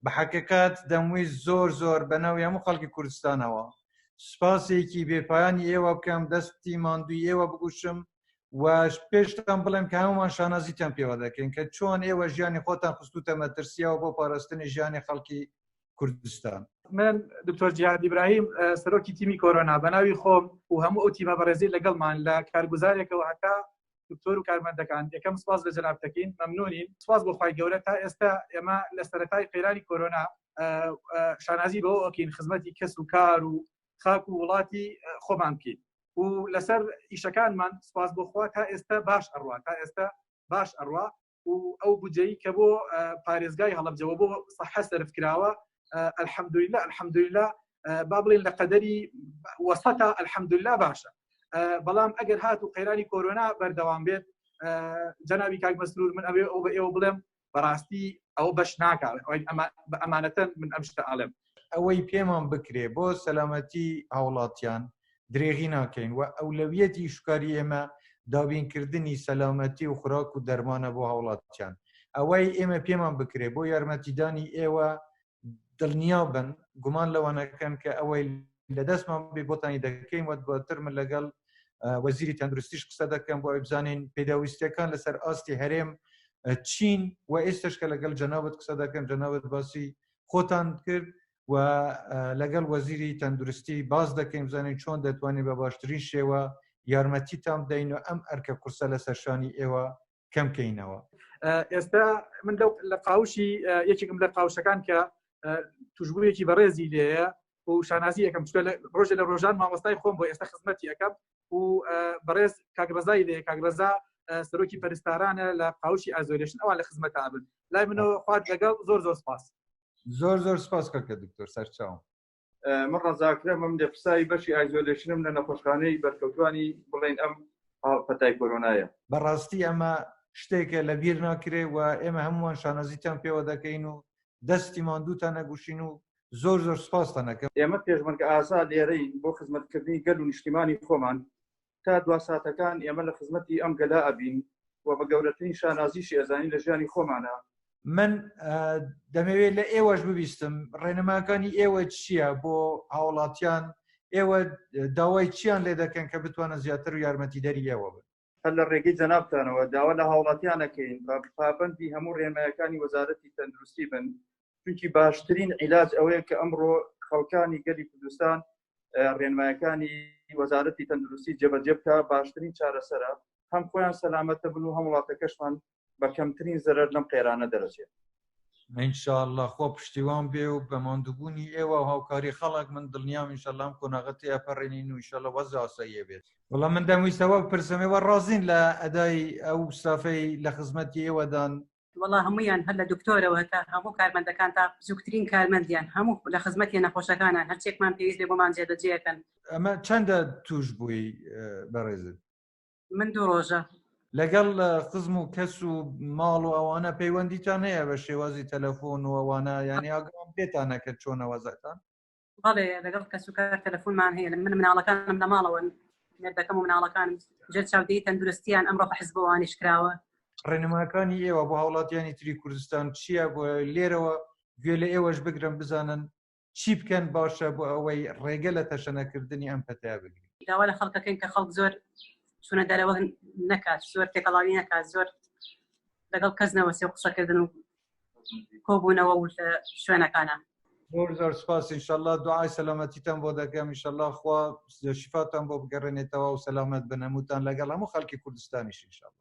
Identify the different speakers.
Speaker 1: بە حەقیقەت دەمووی زۆر بەناوی هەموو خەڵکی کوردستانەوە سوپاسێکی بێپایانی ئێوە بکەم، دەستی ماندووی ئێوە بگوشم و پێشتان بڵێم کە هەمومان شانازیتان پێوە دەکەین کە چۆن ئێوە ژیانی خۆتان خستوتە مەترسیەوە بۆ پاراستنی ژیانی خەڵکی کوردستان.
Speaker 2: من دکتۆر جیهاد ئیبراهیم سەرۆکی تیمی کۆرۆنا بەناوی خۆم و هەموو ئەو تیمە بەڕێزی لەگەڵمان لە کارگوزارێکەوە هەتا دکتۆر و کارمەندەکان یەکەم سپاس لە جەناب دەکەین، مەمنونین، سپاس بۆ خوای گەورە. تا ئێستا ئێمە لە سەرەتای قەیرانی کۆرۆنا شانازی بەوە ئۆکین خزمەتی کەس و کار و خاک و وڵاتی خۆمان بکەین و لەسەر ئیشەکانمان سپاس بۆ خوا تا ئێستا باش ئەڕوا و ئەو بودجەی کە بۆ پارێزگای هەڵەبجەوە بۆ سەحە سەرف کراوە الحەمدوللا با بڵێن لە قەدەری وەسەتە الحەمدوللا باشە. بەڵام ئەگەر هات و قەیرانی کۆرۆنا بەردەوام بێت جەنابی کاک مەسرور من ئەوێ ئەو بە ئێوە بڵێم بەڕاستی ئەوە بەش ناکات ئەمانەتەن من ئەم شتە ئاڵێم
Speaker 1: ئەوەی پێمان بکرێ بۆ سەلامەتی هاوڵاتیان درێغی ناکەین و ئەولەویەتی شکاری ئێمە دابینکردنی سەلامەتی و خوراک و دەرمانە بۆ هاوڵاتیان. ئەوەی ئێمە پێمان بکرێ بۆ یارمەتیدانی ئێوە دڵنیا بن، گومان لەوانەکەن کە ئەوەی لە دەستمان بێ بۆتانی دەکەین و دواتر من لەگەڵ وەزیری تەندروستیش قسە دەکەم بۆ ئەوی بزانین پێداویستیەکان لەسەر ئاستی هەرێم چین و ئێستش کە لەگەڵ جەنابەت قسە دەکەم جەنابەت باسی خۆتان کرد و لەگەڵ وەزیری تەندروستی باز دەکەین بزانین چۆن دەتوانین بە باشترین شێوە یارمەتیتان بدەین و ئەم ئەرکە قورسە لەسەر شانی ئێوە کەمکەینەوە.
Speaker 2: ئێستا من لە قاوشی یەکێکم لە قاوشەکان کە توشبوویەکی بەڕێزی لێیە و شانازی یەکەم ڕۆژە لە ڕۆژان مامۆستای خۆم بۆ ئێستا خزمەتی یەکەم و بەڕێز کاگرەزای لێ کاگرەزا سەرۆکی پەرستارانە لە قاوشی ئایزۆلیشن ئەوان لە خزمەتە ئابن لای منەوە خوارد لەگەڵ زۆر سپاس.
Speaker 1: زۆر سپاس کاکە دکتۆر سەرچاوم.
Speaker 3: من ڕەزاکرم ئەم دەپرسایی بەشی ئایزۆلیشنم لە نەخۆشخانەی بەرکەوتوانی بڵێن ئەم پەتای کۆرۆنایە.
Speaker 1: بەڕاستی ئەمە شتێکە لە بیر ناکرێ و ئێمە هەمووان شانازیتان پێوە دەکەین و دەستی ماندووتان نەگوشین و زۆر سپاستان دەکەم.
Speaker 3: ئێمە پێشمەرگە ئازاد لێرەین بۆ خزمەتکردنی گەل و نیشتیمانی خۆمان تا دوا ساتەکان ئێمە لە خزمەتی ئەم گەلا ئەبین و بە گەورەترین شانازیشی ئەزانی لە ژیانی خۆمانە.
Speaker 1: من دەمەوێت لە ئێوەش ببیستم ڕێنەماکانی ئێوە چییە بۆ هاوڵاتیان، ئێوە داوای چیان لێ دەکەن کە بتوانە زیاتر و یارمەتیدەری ئێوە بن؟
Speaker 3: هەر لە ڕێگەی جەنابتانەوە داوا لە هاوڵاتیانەکەین بە پابەندی هەموو ڕێنمایەکانی وەزارەتی تەندروستی بن، چونکی باشترین عیلاج ئەوەیە کە ئەمڕۆ خەڵکانی گەلی کوردستان ڕێنمایەکانی وەزارەتی تەندروستی جێبەجێ بکە، باشترین چارەسەرە، هەم خۆیان سەلامەتە بن و هەم وڵاتەکەشمان بە کەمترین زەرەر لەم قەیرانە دەرەچێت.
Speaker 1: ئینشاءالله خۆ پشتیوان بێ و بە ماندووبوونی ئێوە و هاوکاری خەڵک من دڵنیام ئینشاءالله ئەم کۆناغەتی ئەپەڕێنین و ئینشاءالله وەزع ئاساییە بێت. وەڵام من دەمویستەوە بپرسەمەوە ڕازین لە ئەدای ئەو ستافەی لە خزمەتی ئێوەدان؟
Speaker 4: والله هەموویان هەر لە دکتۆرەوە تا هەموو کارمەندەکان تا بزووکترین کارمەندیان هەموو لە خزمەتی نەخۆشەکانان هەرچێکمان پێویست بێ بۆمان جێبەجێەکەن.
Speaker 1: ئەمە چەندە توش بووی بەڕێزت؟
Speaker 4: من 2 ڕۆژە.
Speaker 1: لەگەڵ خزم و کەس و ماڵ و ئەوانە پەیوەندیتان هەیە بە شێوازی تەلەفۆن و ئەوانە یانی ئاگام پێتانە کە چۆنە وەزعتان؟
Speaker 4: بەڵێ لەگەڵ کەس و کار تەلەفۆنمان هەیە. من مناڵەکانم لە ماڵەوە دەکەم و مناڵەکانم جێر چاودێری تەندروستیان ئەمڕۆ بە حیزبەوانیش کراوە.
Speaker 1: ڕێنماکانی ئێوە بۆ هاوڵاتیانی تری کوردستان چییە بۆ لێرەوە گوێ لە ئێوەش بگرن بزانن چی بکەن باشە بۆ ئەوەی ڕێگە لە تەشەنەکردنی ئەم پەتایە بگرین؟
Speaker 4: داوا لە خەڵکەکەین کە خەڵک زۆر چونە دەرەوە نەکات، زۆر تێکەڵاوی نەکات، زۆر لەگەڵ کەس نەوەسێ قسەکردن و کۆبوونەوە و شوێنەکانە.
Speaker 1: زۆر سپاس. ئینشاءالله دوعای سەلامەتیتان بۆ دەکەم، ئینشاءالله خوا شیفاتان بۆ بگەڕێنێتەوە و سەلامەت بن هەمووتان لەگەڵ هەموو خەڵکی کوردستانیش ئینشاءالله.